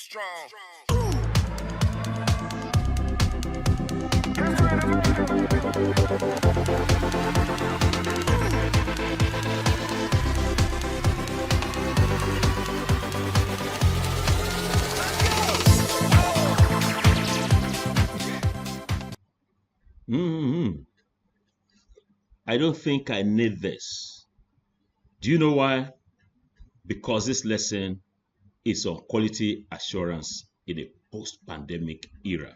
strong. I don't think I need this. Do you know why? Because this lesson is on quality assurance in a post-pandemic era.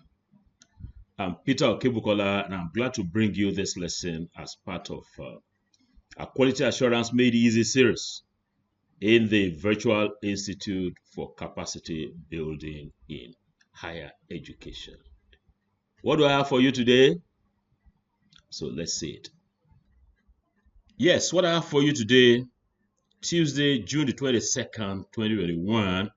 I'm Peter Okebukola, and I'm glad to bring you this lesson as part of a Quality Assurance Made Easy series in the Virtual Institute for Capacity Building in Higher Education. What do I have for you today? So let's see it. Yes, what I have for you today, Tuesday, June the 22nd, 2021,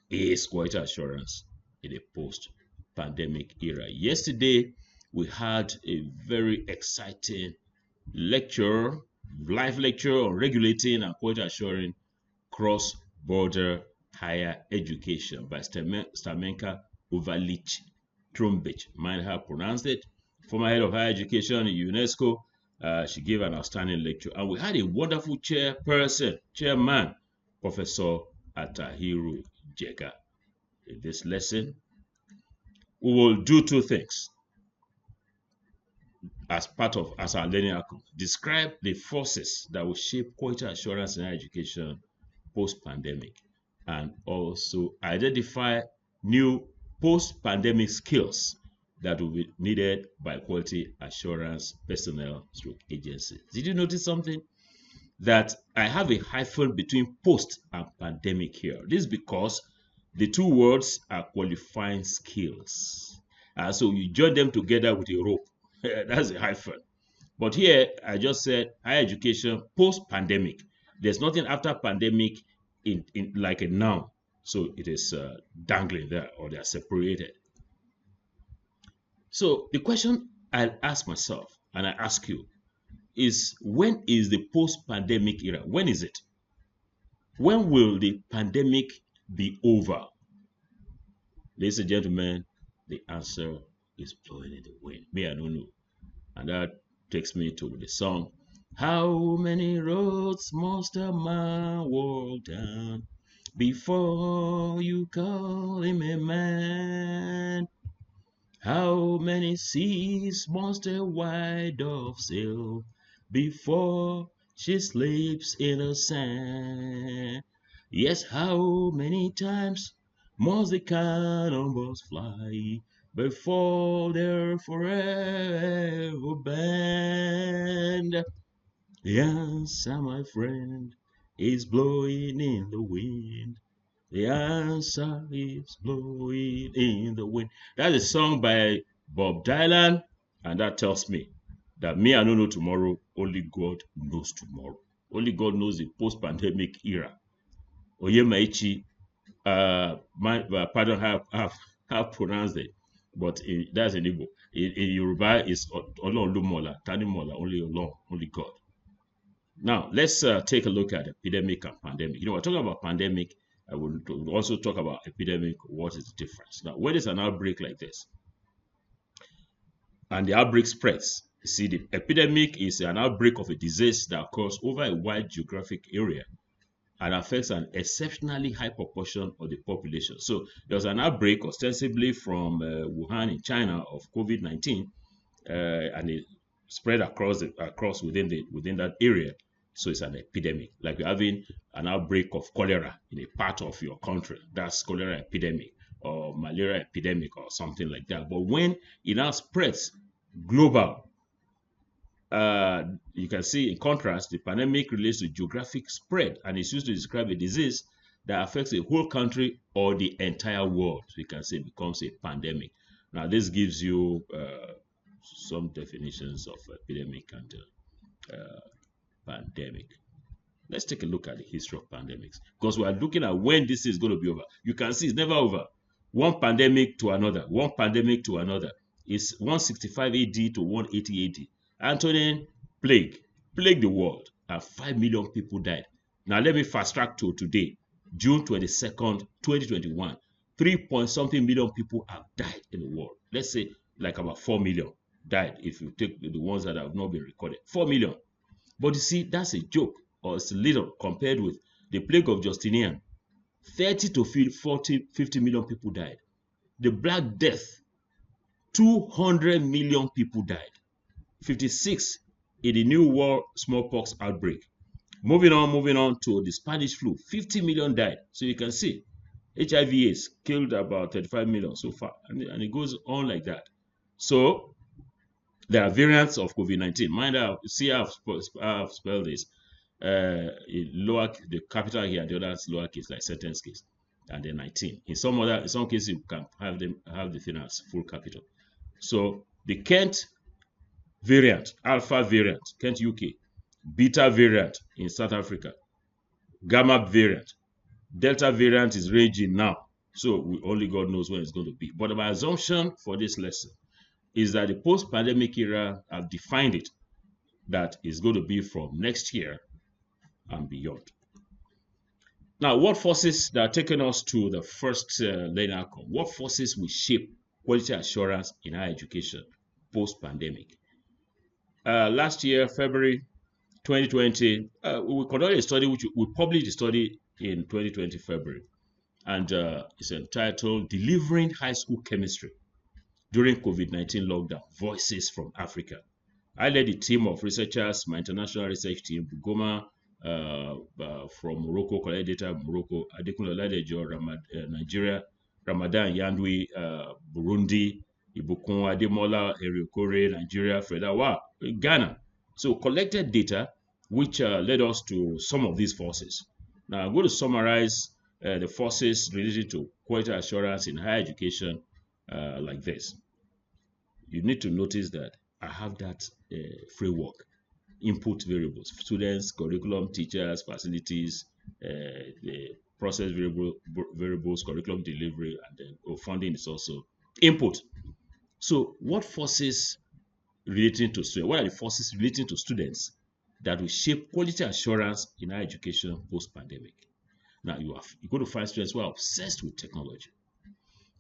is quality assurance in a post-pandemic era. Yesterday, we had a very exciting lecture, live lecture on regulating and quality assuring cross-border higher education by Stamenka Uvalic Trumbic. Mind how I pronounced it. Former head of higher education in UNESCO. She gave an outstanding lecture, and we had a wonderful chairman, Professor Atahiru Jega. In this lesson, we will do two things as our learning outcome. Describe the forces that will shape quality assurance in higher education post-pandemic, and also identify new post-pandemic skills that will be needed by quality assurance personnel / agencies. Did you notice something? That I have a hyphen between post and pandemic here. This is because the two words are qualifying skills. And so you join them together with a rope. That's a hyphen. But here, I just said higher education post-pandemic. There's nothing after pandemic in like a noun. So it is dangling there, or they are separated. So the question I ask myself, and I ask you, is when is the post-pandemic era? When is it? When will the pandemic be over? Ladies and gentlemen, the answer is blowing in the wind. Me, I don't know. And that takes me to the song, how many roads must a man walk down before you call him a man? How many seas must a white dove sail before she sleeps in the sand? Yes, how many times must the cannonballs fly before they're forever banned? The answer, my friend, is blowing in the wind. The answer is blowing in the wind. That's a song by Bob Dylan, and that tells me that me, I don't know tomorrow, only God knows tomorrow. Only God knows the post-pandemic era. Oyemaichi, pardon how I've pronounced it, but that's in Igbo. In Yoruba, it's Ololumola, Tanimola, only alone, only God. Now, let's take a look at epidemic and pandemic. We're talking about pandemic. I will also talk about epidemic. What is the difference? Now, when there's an outbreak like this, and the outbreak spreads, you see, the epidemic is an outbreak of a disease that occurs over a wide geographic area and affects an exceptionally high proportion of the population. So there was an outbreak ostensibly from Wuhan in China of COVID-19, and it spread across within that area. So it's an epidemic, like we're having an outbreak of cholera in a part of your country. That's cholera epidemic, or malaria epidemic, or something like that. But when it now spreads global, you can see in contrast, the pandemic relates to geographic spread, and it's used to describe a disease that affects a whole country or the entire world. So you can say it becomes a pandemic. Now, this gives you some definitions of epidemic and pandemic. Let's take a look at the history of pandemics, because we are looking at when this is going to be over. You can see it's never over. One pandemic to another, one pandemic to another. It's 165 AD to 180 AD. Anthony plagued the world, and 5 million people died. Now let me fast track to today, June 22nd, 2021. 3 point something million people have died in the world. Let's say like about 4 million died if you take the ones that have not been recorded. 4 million. But you see, that's a joke, or it's little compared with the plague of Justinian. 30 to 40, 50 million people died. The Black Death, 200 million people died. 56 in the New World smallpox outbreak. Moving on to the Spanish flu, 50 million died. So you can see HIV/AIDS killed about 35 million so far, and it goes on like that. So there are variants of COVID-19. Mind out, see how I've spelled this. The capital here, the others lowercase, like sentence case, and then 19. In some cases you can have the thing as full capital. So the Kent variant, Alpha variant, Kent UK, Beta variant in South Africa, Gamma variant, Delta variant is raging now. So only God knows when it's going to be. But my assumption for this lesson is that the post-pandemic era, I've defined it, that is going to be from next year and beyond. Now, what forces that are taking us to the first learning outcome? What forces will shape quality assurance in higher education post-pandemic? Last year, February 2020, we conducted a study which we published the study in 2020 February, and it's entitled "Delivering High School Chemistry During COVID-19 Lockdown: Voices from Africa." I led a team of researchers, my international research team, Bugoma from Morocco, collected data Morocco, Adekunle Oladejo, Nigeria, Ramadan Yandwi, Burundi, Ibukun Ademola, Eriokore, Nigeria, Fredawa, Ghana. So collected data which led us to some of these forces. Now I'm going to summarize the forces related to quality assurance in higher education like this. You need to notice that I have that framework: input variables, students, curriculum, teachers, facilities, the process variables, curriculum delivery, and then funding is also input. So what forces relating to students? What are the forces relating to students that will shape quality assurance in higher education post-pandemic? Now you're going to find students who are obsessed with technology,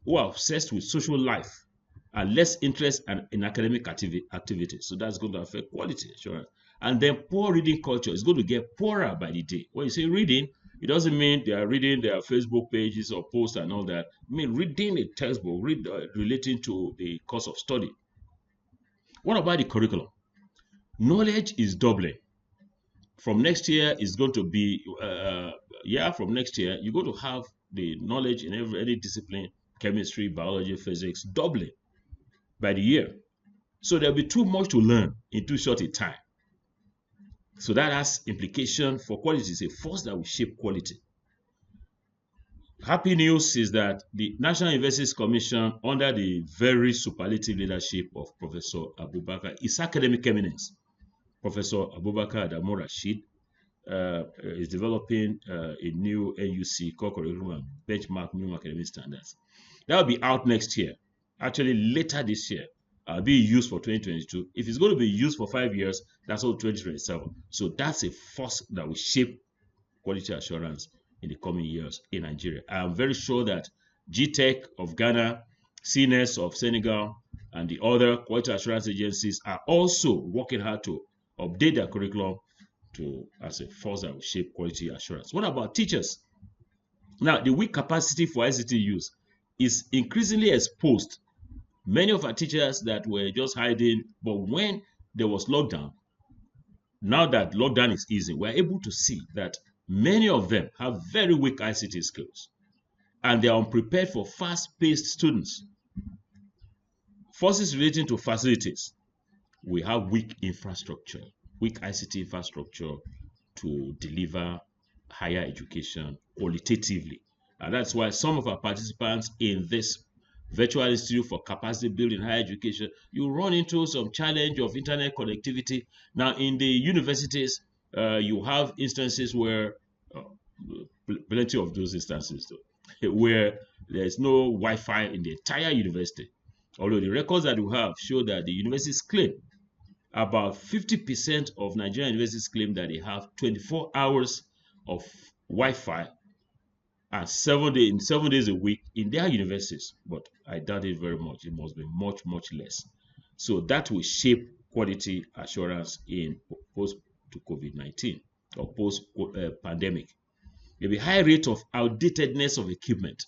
who are obsessed with social life, and less interest in academic activities. So that's going to affect quality assurance. And then poor reading culture is going to get poorer by the day. When you say reading, it doesn't mean they are reading their Facebook pages or posts and all that. I mean reading a textbook, relating to the course of study. What about the curriculum? Knowledge is doubling. From next year, it's going to be, from next year, you're going to have the knowledge in any discipline, chemistry, biology, physics, doubling by the year. So there'll be too much to learn in too short a time. So that has implication for quality. It's a force that will shape quality. Happy news is that the National Universities Commission, under the very superlative leadership of Professor Abubakar, His Academic Eminence, Professor Abubakar Adamu Rashid, is developing a new NUC core curriculum and benchmark minimum academic standards. That will be out next year, actually later this year. Be used for 2022. If it's going to be used for 5 years, that's all 2027. So that's a force that will shape quality assurance in the coming years in Nigeria. I'm very sure that GTech of Ghana, CNES of Senegal, and the other quality assurance agencies are also working hard to update their curriculum as a force that will shape quality assurance. What about teachers? Now, the weak capacity for ICT use is increasingly exposed. Many of our teachers that were just hiding, but when there was lockdown, now that lockdown is easing, we're able to see that many of them have very weak ICT skills, and they are unprepared for fast-paced students. Forces relating to facilities: we have weak infrastructure, weak ICT infrastructure to deliver higher education qualitatively. And that's why some of our participants in this Virtual Institute for Capacity Building Higher Education, you run into some challenge of internet connectivity. Now, in the universities, you have instances where, plenty of those instances, though, where there's no Wi-Fi in the entire university. Although the records that we have show that the universities claim, about 50% of Nigerian universities claim that they have 24 hours of Wi-Fi and in 7 days a week in their universities. But I doubt it very much. It must be much, much less. So that will shape quality assurance in post to COVID-19 or post pandemic. There'll be high rate of outdatedness of equipment.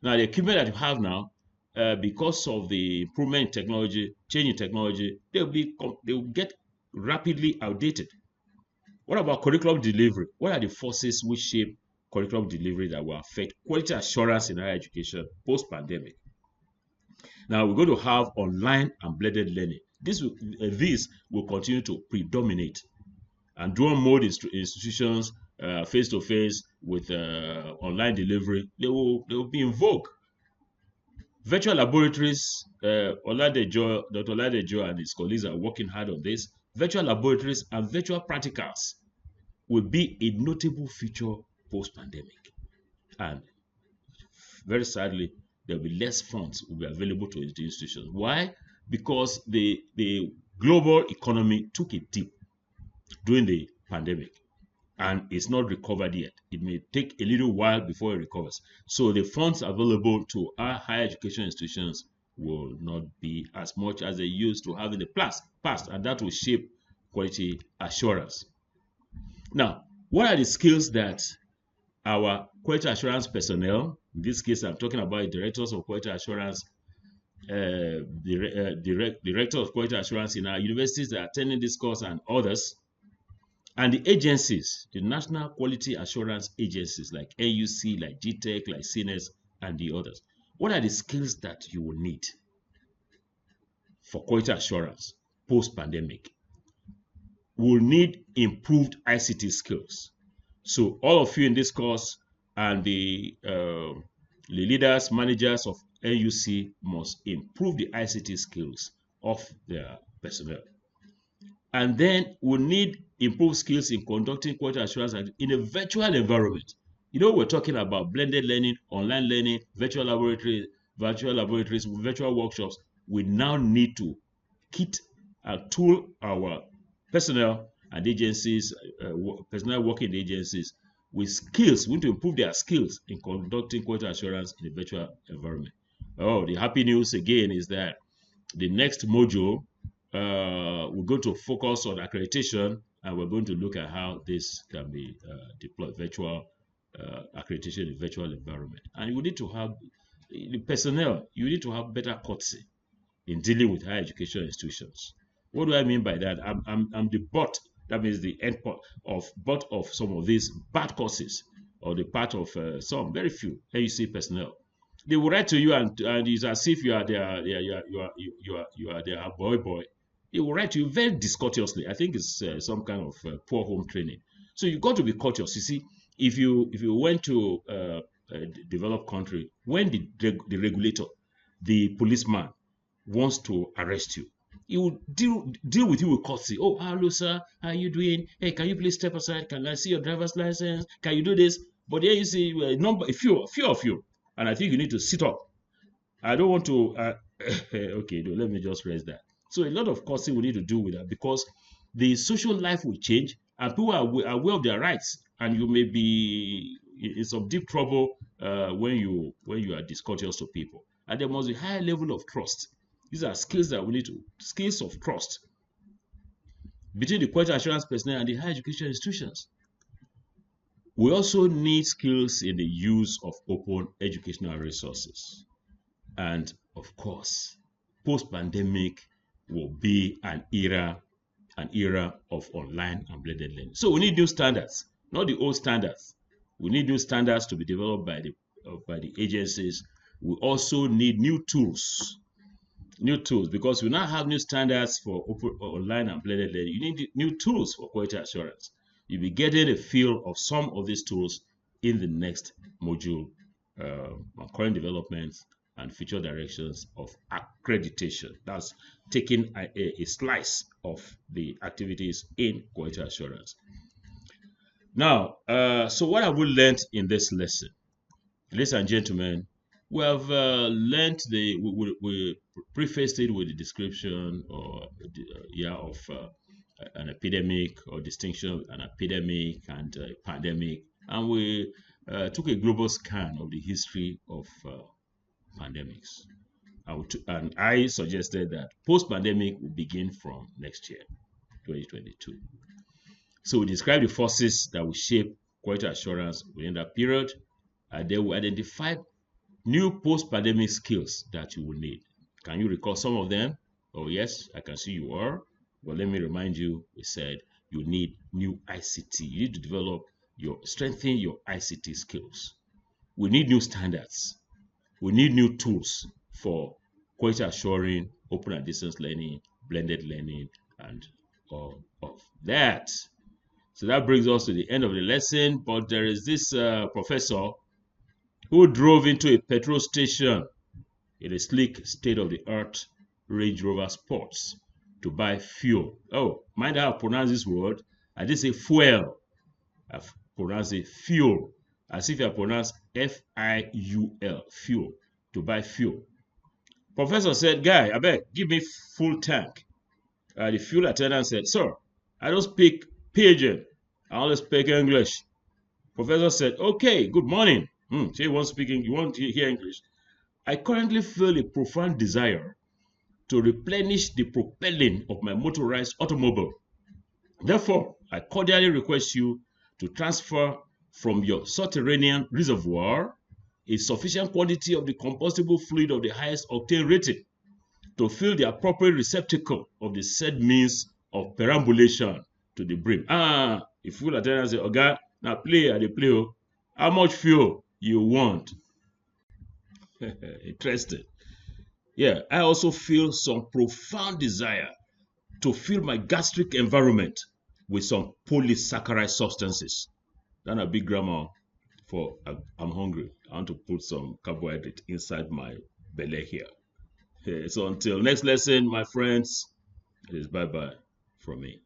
Now, the equipment that you have now, because of the improvement in technology, change in technology, they'll get rapidly outdated. What about curriculum delivery? What are the forces which shape curriculum delivery that will affect quality assurance in higher education post-pandemic? Now, we're going to have online and blended learning. This will continue to predominate, and dual mode institutions, face-to-face with online delivery, they will be in vogue. Virtual laboratories, Dr. Oladejo and his colleagues are working hard on this. Virtual laboratories and virtual practicals will be a notable feature post-pandemic. And very sadly, there will be less funds will be available to the institutions. Why? Because the global economy took a dip during the pandemic and it's not recovered yet. It may take a little while before it recovers. So the funds available to our higher education institutions will not be as much as they used to have in the past, and that will shape quality assurance. Now, what are the skills that our quality assurance personnel, in this case I'm talking about directors of quality assurance, director of quality assurance in our universities that are attending this course and others, and the agencies, the national quality assurance agencies like NUC, like GTEC, like CNS, and the others. What are the skills that you will need for quality assurance post-pandemic? We'll need improved ICT skills. So all of you in this course and the leaders, managers of NUC must improve the ICT skills of their personnel. And then we'll need improved skills in conducting quality assurance in a virtual environment. You know, we're talking about blended learning, online learning, virtual laboratories, virtual workshops. We now need to kit and tool our personnel and agencies, personnel working in agencies with skills. We need to improve their skills in conducting quality assurance in a virtual environment. Oh, the happy news again is that the next module, we're going to focus on accreditation, and we're going to look at how this can be deployed, virtual accreditation in virtual environment. And you need to have the personnel, you need to have better courtesy in dealing with higher education institutions. What do I mean by that? I'm the butt, that means the end butt of some of these bad courses, or the part of some, very few AUC personnel. They will write to you and it's as if you are their boy. They will write to you very discourteously. I think it's some kind of poor home training. So you got to be courteous. You see, if you went to a developed country, when the regulator, the policeman, wants to arrest you, he will deal with you with courtesy. Oh, hello, sir. How are you doing? Hey, can you please step aside? Can I see your driver's license? Can you do this? But then you see a few of you, and I think you need to sit up. I don't want to. Okay, no, let me just raise that. So a lot of courtesy we need to do with that, because the social life will change and people are aware of their rights, and you may be in some deep trouble when you are discourteous to people. And there must be a high level of trust. These are skills that we need to, skills of trust between the quality assurance personnel and the higher education institutions. We also need skills in the use of open educational resources. And of course, post-pandemic will be an era of online and blended learning. So we need new standards, not the old standards. We need new standards to be developed by the agencies. We also need new tools, because we now have new standards for online and blended learning. You need new tools for quality assurance. You'll be getting a feel of some of these tools in the next module on current developments and future directions of accreditation. That's taking a slice of the activities in quality assurance. Now, so what have we learned in this lesson? Ladies and gentlemen, we have learned we prefaced it with the description or of an epidemic, or distinction of an epidemic and a pandemic, and we took a global scan of the history of pandemics. And I suggested that post-pandemic will begin from next year, 2022. So we described the forces that will shape quality assurance within that period, and then we identified new post-pandemic skills that you will need. Can you recall some of them? Oh yes, I can see you are. But let me remind you, we said you need new ICT. You need to strengthen your ICT skills. We need new standards. We need new tools for quality assuring, open and distance learning, blended learning, and all of that. So that brings us to the end of the lesson. But there is this professor who drove into a petrol station in a sleek, state-of-the-art Range Rover Sports to buy fuel. Oh, mind how I pronounce this word? I didn't say fuel. I've pronounced it fuel, as if I pronounce F-I-U-L, fuel, to buy fuel. Professor said, guy, I beg, give me full tank. The fuel attendant said, sir, I don't speak pidgin. I only speak English. Professor said, okay, good morning. So you want to hear English? I currently feel a profound desire to replenish the propelling of my motorized automobile. Therefore, I cordially request you to transfer from your subterranean reservoir a sufficient quantity of the combustible fluid of the highest octane rating to fill the appropriate receptacle of the said means of perambulation to the brim. The fuel attendant say, okay, now play at the play. How much fuel you want? Interesting. Yeah, I also feel some profound desire to fill my gastric environment with some polysaccharide substances. That's a big grammar for I'm hungry. I want to put some carbohydrate inside my belly here. So until next lesson, my friends, it is bye-bye from me.